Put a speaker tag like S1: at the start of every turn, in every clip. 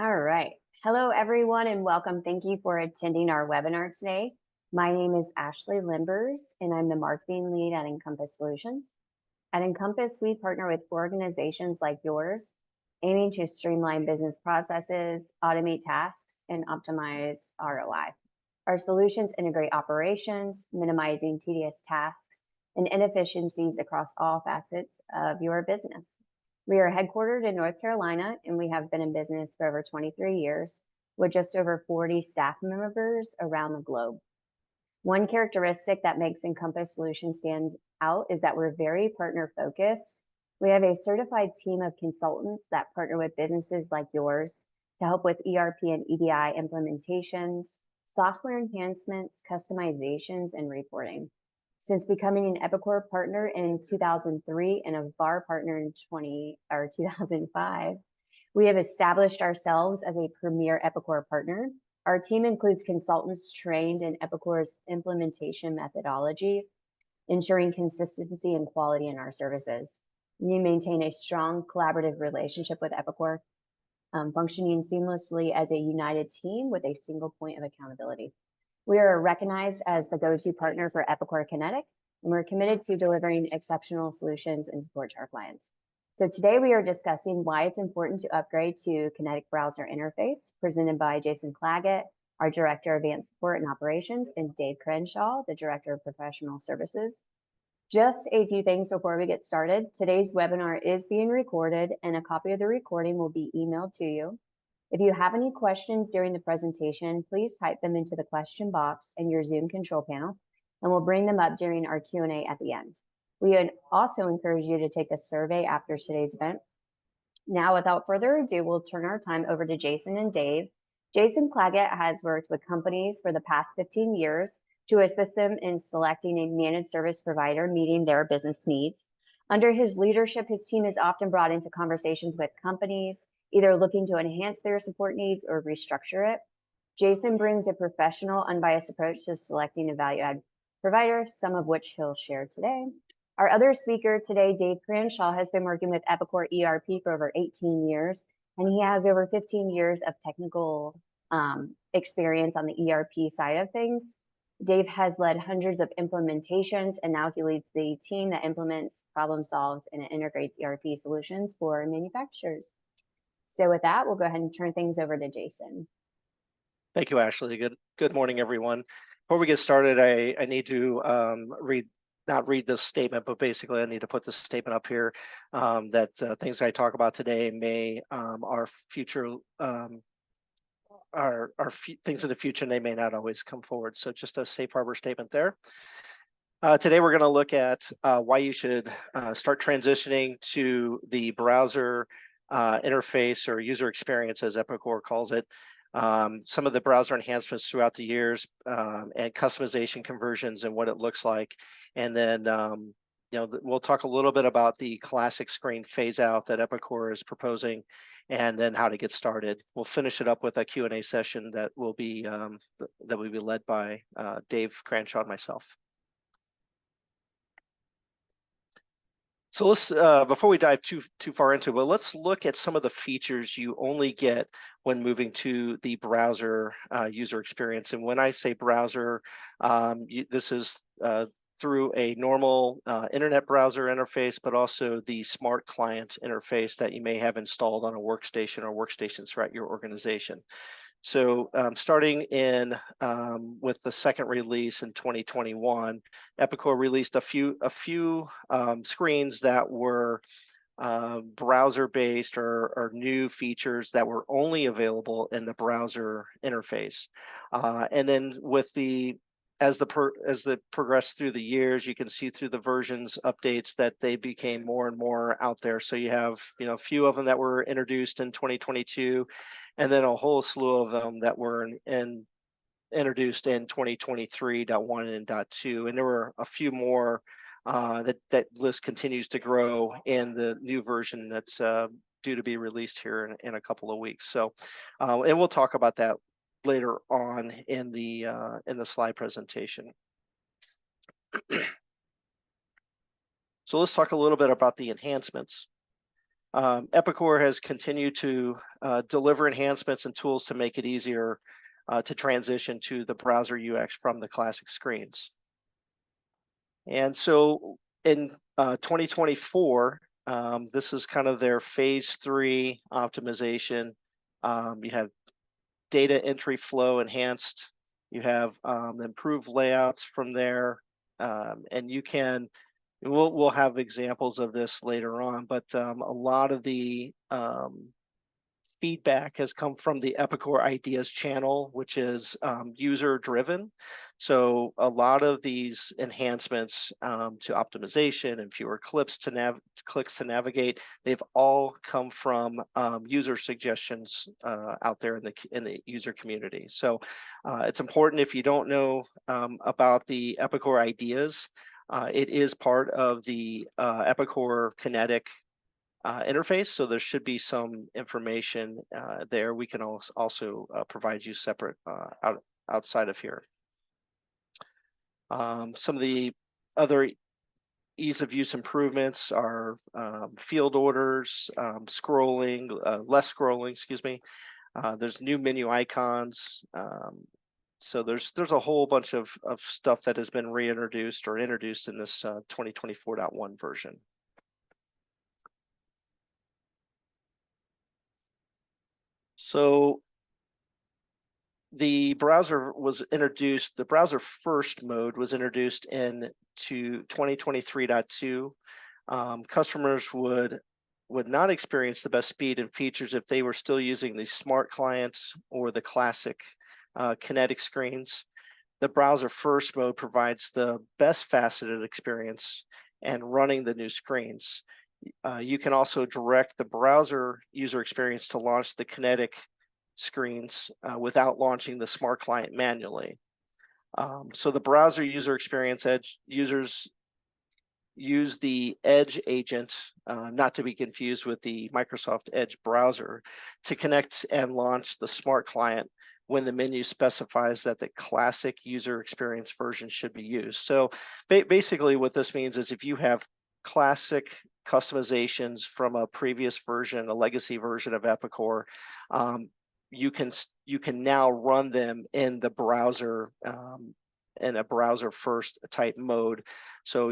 S1: All right. Hello, everyone, and welcome. Thank you for attending our webinar today. My name is Ashley Limbers, and I'm the marketing lead at Encompass Solutions. At Encompass, we partner with organizations like yours, aiming to streamline business processes, automate tasks, and optimize ROI. Our solutions integrate operations, minimizing tedious tasks and inefficiencies across all facets of your business. We are headquartered in North Carolina, and we have been in business for over 23 years with just over 40 staff members around the globe. One characteristic that makes Encompass Solutions stand out is that we're very partner focused. We have a certified team of consultants that partner with businesses like yours to help with ERP and EDI implementations, software enhancements, customizations, and reporting. Since becoming an Epicor partner in 2003 and a VAR partner in 2005, we have established ourselves as a premier Epicor partner. Our team includes consultants trained in Epicor's implementation methodology, ensuring consistency and quality in our services. We maintain a strong collaborative relationship with Epicor, functioning seamlessly as a united team with a single point of accountability. We are recognized as the go-to partner for Epicor Kinetic, and we're committed to delivering exceptional solutions and support to our clients. So today we are discussing why it's important to upgrade to Kinetic Browser Interface, presented by Jason Claggett, our Director of Advanced Support and Operations, and Dave Crenshaw, the Director of Professional Services. Just a few things before we get started. Today's webinar is being recorded, and a copy of the recording will be emailed to you. If you have any questions during the presentation, please type them into the question box in your Zoom control panel, and we'll bring them up during our Q&A at the end. We would also encourage you to take a survey after today's event. Now, without further ado, we'll turn our time over to Jason and Dave. Jason Claggett has worked with companies for the past 15 years to assist them in selecting a managed service provider meeting their business needs. Under his leadership, his team is often brought into conversations with companies, either looking to enhance their support needs or restructure it. Jason brings a professional, unbiased approach to selecting a value-add provider, some of which he'll share today. Our other speaker today, Dave Crenshaw, has been working with Epicor ERP for over 18 years, and he has over 15 years of technical experience on the ERP side of things. Dave has led hundreds of implementations, and now he leads the team that implements, problem solves, and integrates ERP solutions for manufacturers. So with that, we'll go ahead and turn things over to Jason.
S2: Thank you, Ashley. Good morning, everyone. Before we get started, I need to not read this statement, but basically I need to put this statement up here that things I talk about today may are future things in the future, and they may not always come forward. So just a safe harbor statement there. Today we're going to look at why you should start transitioning to the browser interface or user experience, as Epicor calls it. Some of the browser enhancements throughout the years and customization conversions and what it looks like. And then we'll talk a little bit about the classic screen phase out that Epicor is proposing, and then how to get started. We'll finish it up with a Q&A session that will be led by Dave Crenshaw and myself. So let's, before we dive too far into it, let's look at some of the features you only get when moving to the browser user experience. And when I say browser, this is through a normal internet browser interface, but also the smart client interface that you may have installed on a workstation or workstations throughout your organization. So starting in with the second release in 2021, Epicor released a few screens that were browser-based or new features that were only available in the browser interface. And then with as they progressed through the years, you can see through the versions updates that they became more and more out there. So you have a few of them that were introduced in 2022, and then a whole slew of them that were introduced in 2023.1 and .2, and there were a few more. That list continues to grow in the new version that's due to be released here in a couple of weeks. So, and we'll talk about that later on in the slide presentation. So let's talk a little bit about the enhancements. Epicor has continued to deliver enhancements and tools to make it easier to transition to the browser UX from the classic screens. And so in 2024, this is kind of their phase 3 optimization. You have data entry flow enhanced. You have improved layouts from there, and you can. We'll have examples of this later on, but a lot of the feedback has come from the Epicor Ideas channel, which is user driven. So a lot of these enhancements to optimization and fewer clicks to navigate, they've all come from user suggestions out there in the user community. So it's important, if you don't know about the Epicor Ideas, it is part of the Epicor Kinetic interface, so there should be some information there. We can also provide you separate outside of here. Some of the other ease of use improvements are field orders, scrolling, less scrolling, excuse me. There's new menu icons. So there's a whole bunch of stuff that has been reintroduced or introduced in this 2024.1 version. So the browser first mode was introduced in 2023.2. Customers would not experience the best speed and features if they were still using the smart clients or the classic Kinetic screens. The browser first mode provides the best faceted experience and running the new screens. You can also direct the browser user experience to launch the Kinetic screens without launching the smart client manually. So the browser user experience users use the Edge agent, not to be confused with the Microsoft Edge browser, to connect and launch the smart client when the menu specifies that the classic user experience version should be used. So basically what this means is if you have classic customizations from a previous version, a legacy version of Epicor, you can now run them in the browser in a browser first type mode. So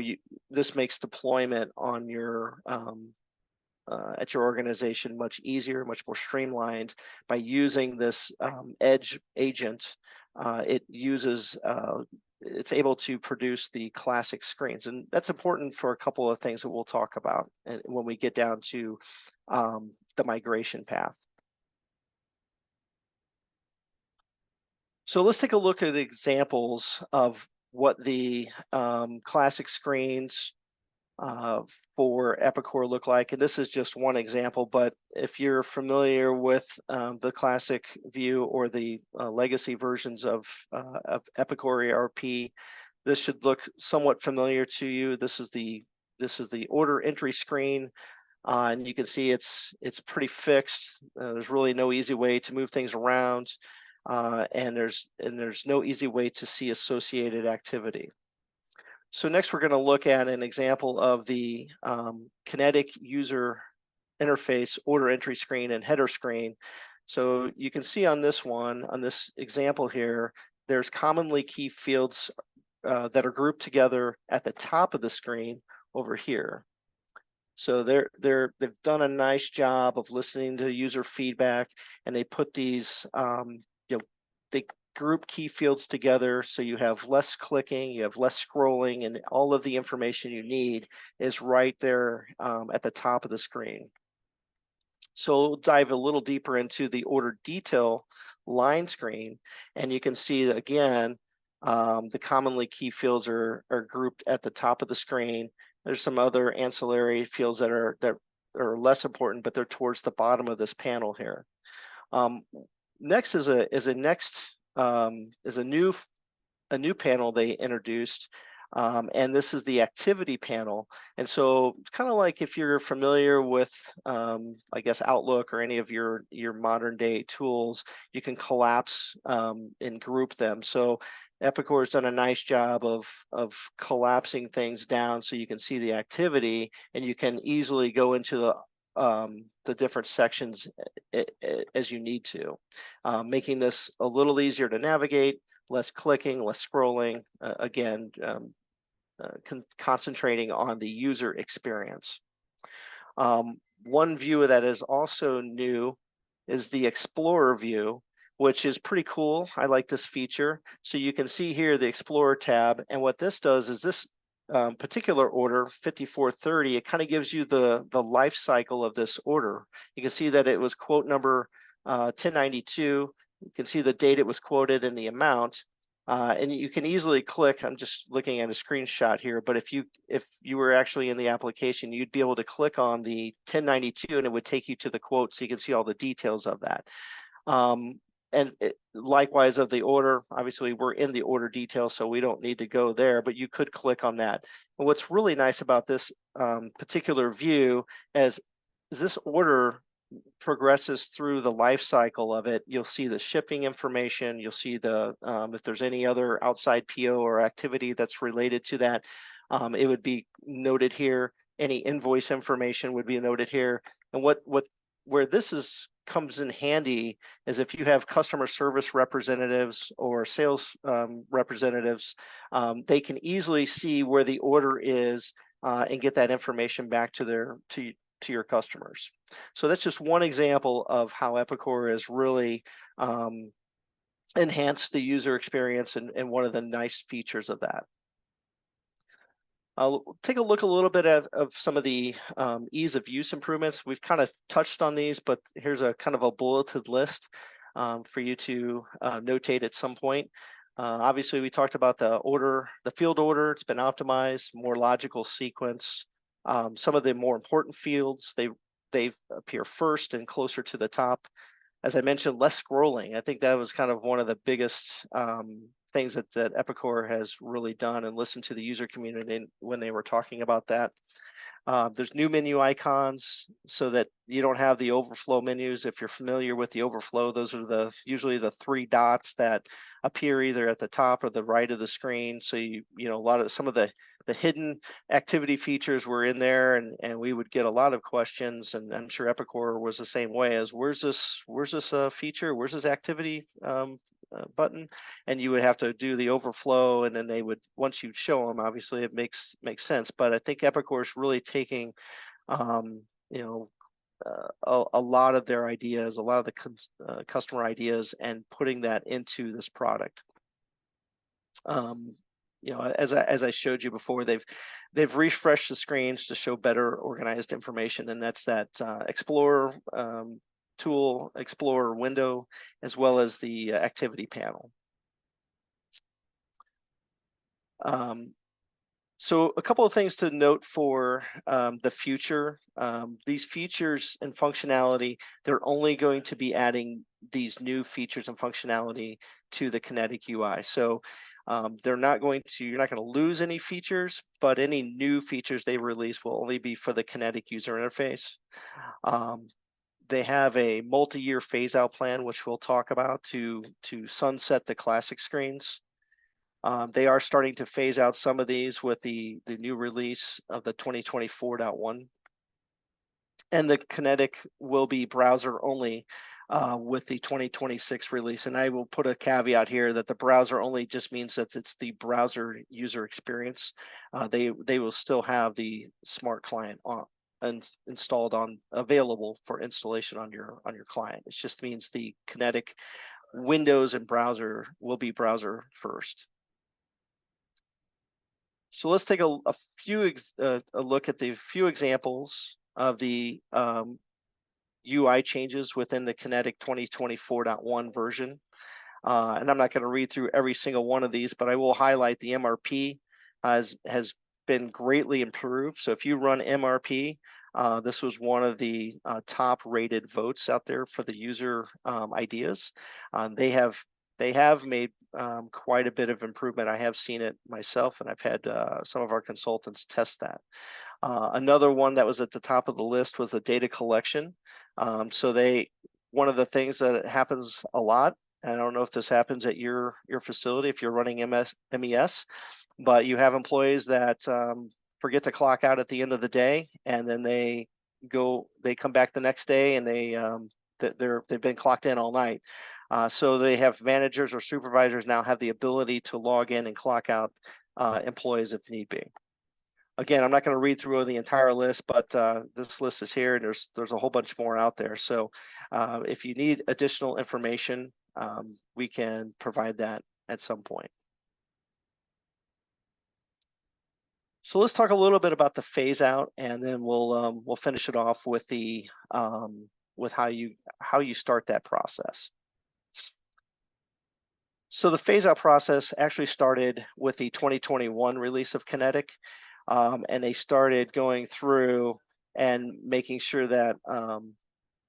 S2: this makes deployment on your at your organization much easier, much more streamlined by using this Edge agent. It's able to produce the classic screens, and that's important for a couple of things that we'll talk about when we get down to the migration path. So let's take a look at examples of what the classic screens for Epicor look like. And this is just one example, but if you're familiar with the classic view or the legacy versions of Epicor ERP, this should look somewhat familiar to you. This is the order entry screen. And you can see it's pretty fixed. There's really no easy way to move things around. And there's no easy way to see associated activity. So next we're going to look at an example of the Kinetic user interface order entry screen and header screen. So you can see on this example here, there's commonly key fields that are grouped together at the top of the screen over here. So they've done a nice job of listening to user feedback, and they put these they group key fields together, so you have less clicking, you have less scrolling, and all of the information you need is right there at the top of the screen. So we'll dive a little deeper into the order detail line screen, and you can see that again, the commonly key fields are grouped at the top of the screen. There's some other ancillary fields that are less important, but they're towards the bottom of this panel here. Next is a new panel they introduced, and this is the activity panel. And so it's kind of like if you're familiar with, I guess, Outlook or any of your modern day tools, you can collapse and group them. So Epicor has done a nice job of collapsing things down so you can see the activity, and you can easily go into the different sections as you need to, making this a little easier to navigate, less clicking, less scrolling, again, concentrating on the user experience. One view that is also new is the Explorer view, which is pretty cool. I like this feature. So you can see here the Explorer tab, and what this does is this particular order, 5430, it kind of gives you the life cycle of this order. You can see that it was quote number 1092. You can see the date it was quoted and the amount. And you can easily click. I'm just looking at a screenshot here, but if you were actually in the application, you'd be able to click on the 1092 and it would take you to the quote, so you can see all the details of that. Likewise of the order, obviously we're in the order details, so we don't need to go there, but you could click on that. And what's really nice about this particular view is this order progresses through the life cycle of it. You'll see the shipping information. You'll see the if there's any other outside PO or activity that's related to that, it would be noted here. Any invoice information would be noted here. And where this comes in handy is if you have customer service representatives or sales representatives, they can easily see where the order is and get that information back to your customers. So that's just one example of how Epicor has really enhanced the user experience and one of the nice features of that. I'll take a look a little bit of some of the ease of use improvements. We've kind of touched on these, but here's a kind of a bulleted list for you to notate at some point. Obviously, we talked about the field order. It's been optimized, more logical sequence. Some of the more important fields, they appear first and closer to the top. As I mentioned, less scrolling. I think that was kind of one of the biggest things that Epicor has really done, and listened to the user community when they were talking about that. There's new menu icons so that you don't have the overflow menus. If you're familiar with the overflow, those are usually the three dots that appear either at the top or the right of the screen. So some of the hidden activity features were in there, and we would get a lot of questions, and I'm sure Epicor was the same way, as where's this feature, where's this activity button, and you would have to do the overflow, and then they would, once you show them, obviously it makes sense. But I think Epicor is really taking a lot of their ideas, a lot of the customer ideas, and putting that into this product. As I showed you before, they've refreshed the screens to show better organized information, and that's that Explorer tool, Explorer window, as well as the activity panel. So a couple of things to note for the future. These features and functionality, they're only going to be adding these new features and functionality to the Kinetic UI. So you're not going to lose any features, but any new features they release will only be for the Kinetic user interface. They have a multi-year phase-out plan, which we'll talk about, to sunset the classic screens. They are starting to phase out some of these with the new release of the 2024.1. And the Kinetic will be browser only with the 2026 release. And I will put a caveat here that the browser only just means that it's the browser user experience. They will still have the smart client available for installation on your client. It just means the Kinetic Windows and browser will be browser first. So let's take a look at the few examples of the UI changes within the Kinetic 2024.1 version. And I'm not going to read through every single one of these, but I will highlight the MRP has been greatly improved. So if you run MRP, this was one of the top rated votes out there for the user ideas. They have made quite a bit of improvement. I have seen it myself, and I've had some of our consultants test that. Another one that was at the top of the list was the data collection. One of the things that happens a lot, and I don't know if this happens at your facility if you're running MES, but you have employees that forget to clock out at the end of the day, and then they come back the next day and they've been clocked in all night. So they have managers or supervisors now have the ability to log in and clock out employees if need be. Again, I'm not going to read through the entire list, but this list is here, and there's a whole bunch more out there. So if you need additional information, we can provide that at some point. So let's talk a little bit about the phase out, and then we'll finish it off with the with how you start that process. So the phase out process actually started with the 2021 release of Kinetic, and they started going through and making sure that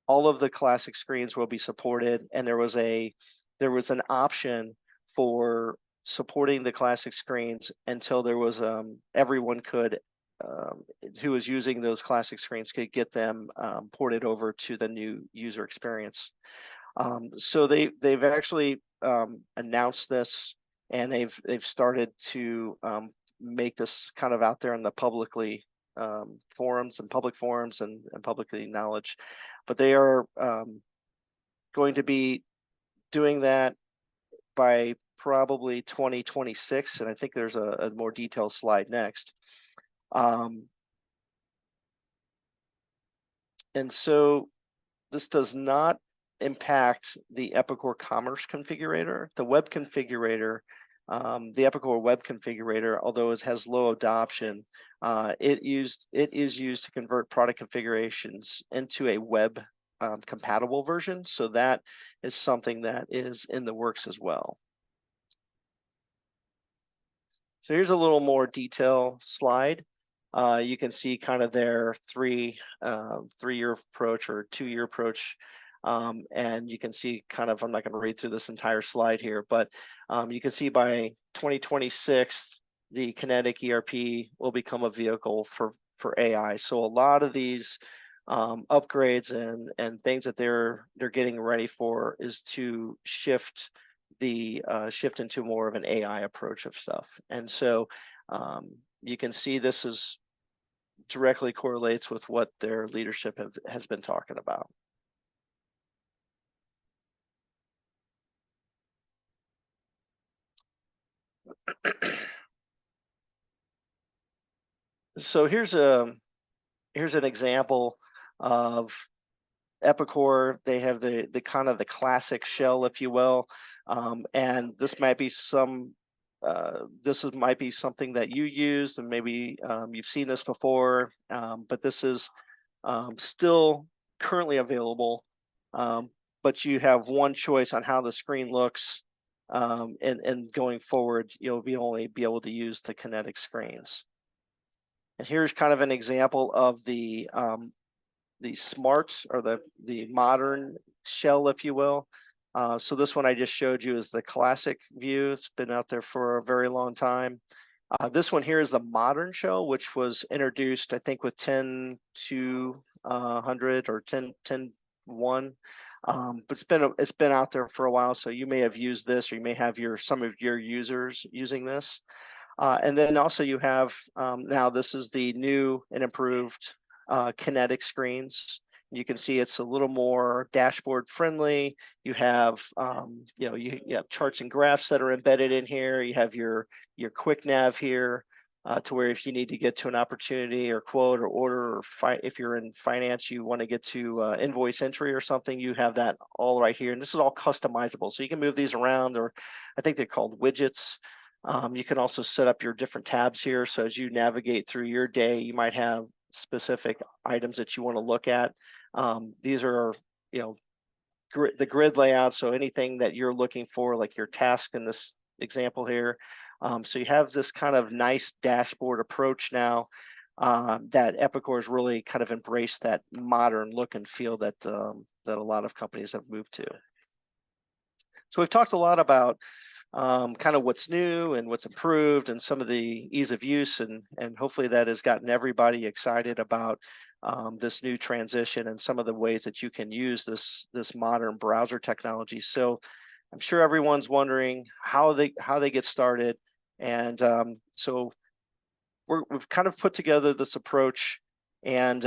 S2: all of the classic screens will be supported, and there was an option for supporting the classic screens until there was everyone could who was using those classic screens could get them ported over to the new user experience. So they've actually announced this, and they've started to make this kind of out there in the publicly forums and public forums and publicly knowledge. But they are going to be doing that by probably 2026, and I think there's a more detailed slide next. And so this does not impact the Epicor Commerce Configurator. The web configurator, the Epicor web configurator, although it has low adoption, it is used to convert product configurations into a web compatible version. So that is something that is in the works as well. So here's a little more detail slide. You can see kind of their three-year approach or two-year approach. And you can see kind of, I'm not going to read through this entire slide here, but you can see by 2026, the Kinetic ERP will become a vehicle for AI. So a lot of these upgrades and things that they're getting ready for is to shift into more of an AI approach of stuff. And so you can see this is directly correlates with what their leadership has been talking about. So here's an example of Epicor. They have the kind of the classic shell, if you will, and this might be something that you use, and maybe you've seen this before, but this is still currently available. But you have one choice on how the screen looks, and going forward, you'll only be able to use the Kinetic screens. And here's kind of an example of the smart or the modern shell, if you will. So this one I just showed you is the classic view. It's been out there for a very long time. This one here is the modern shell, which was introduced, I think, with 10.200 or 10.1. But it's been out there for a while, so you may have used this, or you may have some of your users using this. And then also you have now this is the new and improved Kinetic screens. You can see it's a little more dashboard friendly. You have you have charts and graphs that are embedded in here. You have your quick nav here to where if you need to get to an opportunity or quote or order, or if you're in finance, you want to get to invoice entry or something, you have that all right here. And this is all customizable, so you can move these around, or I think they're called widgets. You can also set up your different tabs here. So as you navigate through your day, you might have specific items that you want to look at. These are, the grid layout. So anything that you're looking for, like your task in this example here. So you have this kind of nice dashboard approach now that Epicor has really kind of embraced that modern look and feel that that a lot of companies have moved to. So we've talked a lot about kind of what's new and what's improved and some of the ease of use, and hopefully that has gotten everybody excited about this new transition and some of the ways that you can use this modern browser technology. So I'm sure everyone's wondering how they get started, and so we've kind of put together this approach, and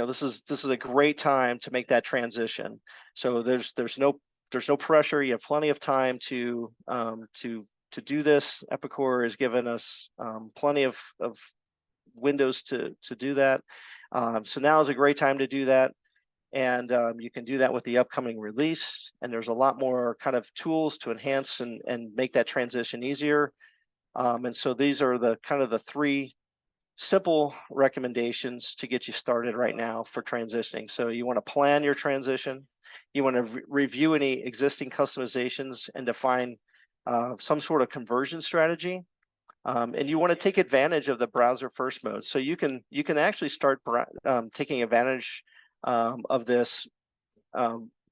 S2: this is a great time to make that transition. So there's no pressure. You have plenty of time to do this. Epicor has given us plenty of windows to do that. So now is a great time to do that. And you can do that with the upcoming release. And there's a lot more kind of tools to enhance and make that transition easier. And so these are the kind of the 3 simple recommendations to get you started right now for transitioning. So you want to plan your transition. You want to review any existing customizations and define some sort of conversion strategy. And you want to take advantage of the browser first mode. So you can actually start taking advantage of this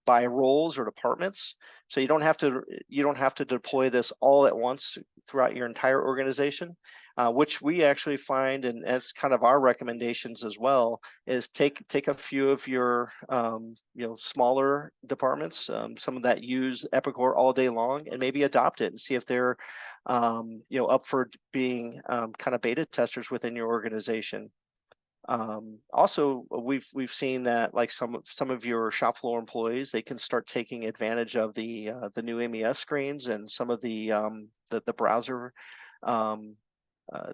S2: by roles or departments. So you don't have to deploy this all at once throughout your entire organization, which we actually find, and that's kind of our recommendations as well, is take a few of your smaller departments, some of that use Epicor all day long, and maybe adopt it and see if they're up for being kind of beta testers within your organization. Also, we've seen that like some of your shop floor employees, they can start taking advantage of the new MES screens and some of the browser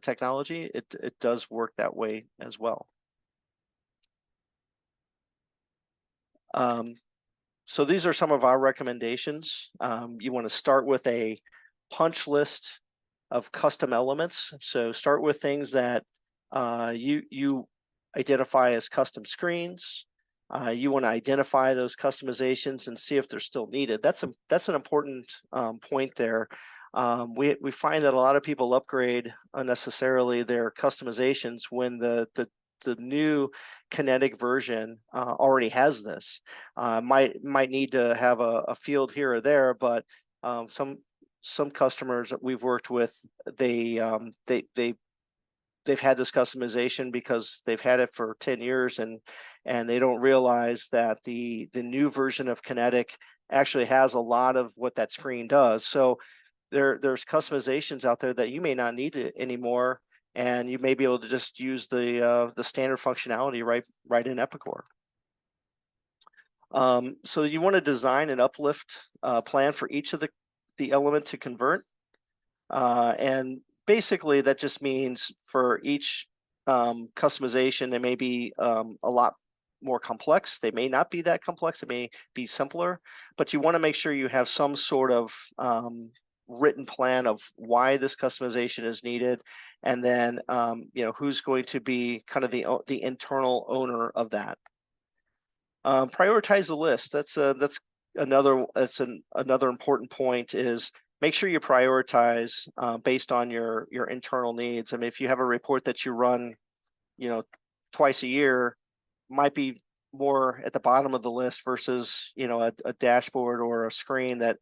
S2: technology. It does work that way as well. So these are some of our recommendations. You want to start with a punch list of custom elements. So start with things that you identify as custom screens. You want to identify those customizations and see if they're still needed. That's an important point there. We find that a lot of people upgrade unnecessarily their customizations when the new Kinetic version already has this. Might need to have a field here or there, but some customers that we've worked with, they've had this customization because they've had it for 10 years and they don't realize that the new version of Kinetic actually has a lot of what that screen does. So there's customizations out there that you may not need it anymore, and you may be able to just use the standard functionality right in Epicor. So you want to design an uplift plan for each of the element to convert, and basically that just means for each customization, they may be a lot more complex. They may not be that complex. It may be simpler, but you want to make sure you have some sort of written plan of why this customization is needed, and then who's going to be kind of the internal owner of that. Prioritize the list. That's another important point, is make sure you prioritize based on your internal needs. I mean, if you have a report that you run, twice a year, might be more at the bottom of the list versus a dashboard or a screen that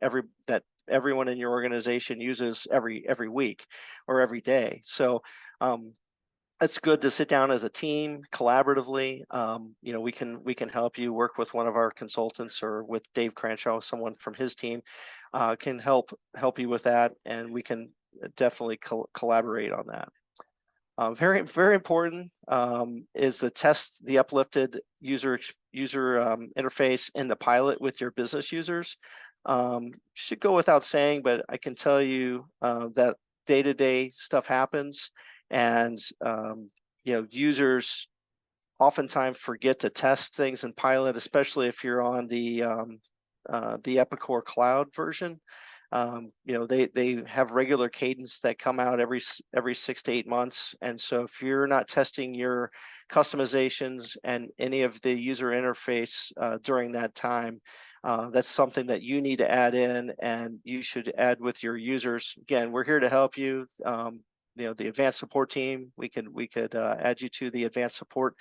S2: everyone in your organization uses every week or every day. So it's good to sit down as a team collaboratively. We can help you work with one of our consultants, or with Dave Cranshaw, someone from his team can help you with that, and we can definitely collaborate on that. Very, very important is the test the uplifted user interface in the pilot with your business users. Should go without saying, but I can tell you that day-to-day stuff happens, and users oftentimes forget to test things in pilot, especially if you're on the Epicor cloud version. They have regular cadence that come out every 6 to 8 months, and so if you're not testing your customizations and any of the user interface during that time, that's something that you need to add in, and you should add with your users. Again, we're here to help you. The advanced support team, we could add you to the advanced support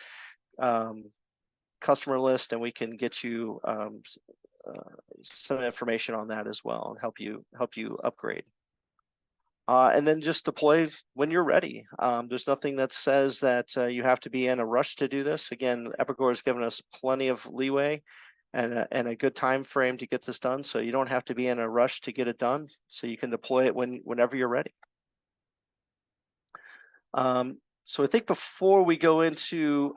S2: customer list, and we can get you some information on that as well, and help you upgrade. And then just deploy when you're ready. There's nothing that says that you have to be in a rush to do this. Again, Epicor has given us plenty of leeway and a good time frame to get this done, so you don't have to be in a rush to get it done. So you can deploy it whenever you're ready. So I think before we go into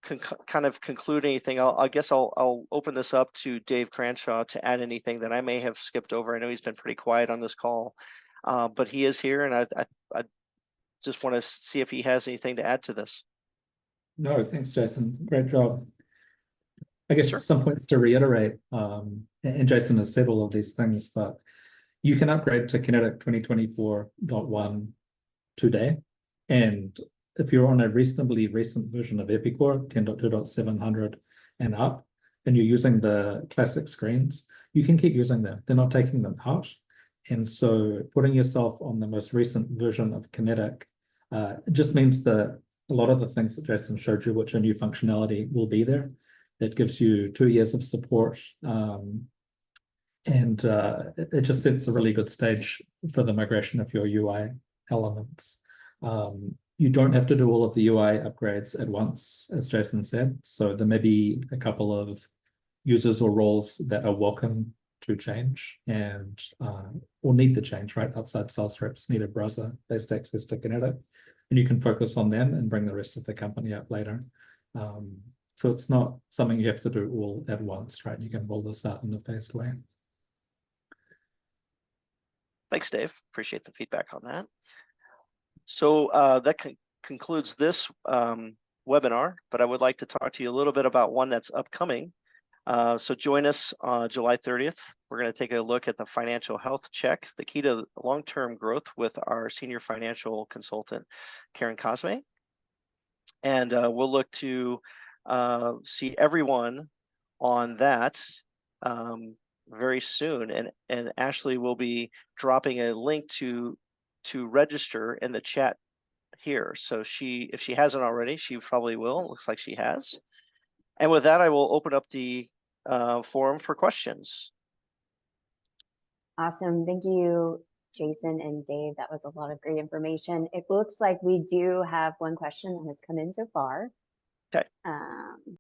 S2: kind of conclude anything, I guess I'll open this up to Dave Cranshaw to add anything that I may have skipped over. I know he's been pretty quiet on this call, but he is here, and I just want to see if he has anything to add to this.
S3: No, thanks, Jason. Great job. I guess
S2: Sure.
S3: some points to reiterate, and Jason has said all of these things, but you can upgrade to Kinetic 2024.1 today. And if you're on a reasonably recent version of Epicor, 10.2.700 and up, and you're using the classic screens, you can keep using them. They're not taking them out. And so putting yourself on the most recent version of Kinetic just means that a lot of the things that Jason showed you, which are new functionality, will be there. It gives you 2 years of support. And it just sets a really good stage for the migration of your UI elements. You don't have to do all of the UI upgrades at once, as Jason said. So there may be a couple of users or roles that are welcome to change and or need to change, right? Outside sales reps need a browser-based access to Kinetic, and you can focus on them and bring the rest of the company up later. So it's not something you have to do all at once, right? You can roll this out in a phased way.
S2: Thanks, Dave. Appreciate the feedback on that. So that concludes this webinar, but I would like to talk to you a little bit about one that's upcoming. So join us on July 30th. We're going to take a look at the financial health check, the key to long-term growth, with our senior financial consultant, Karen Cosme. And we'll look to see everyone on that very soon. And Ashley will be dropping a link to register in the chat here. So if she hasn't already, she probably will. It looks like she has. And with that, I will open up the forum for questions.
S1: Awesome. Thank you, Jason and Dave. That was a lot of great information. It looks like we do have one question that has come in so far.
S2: Okay.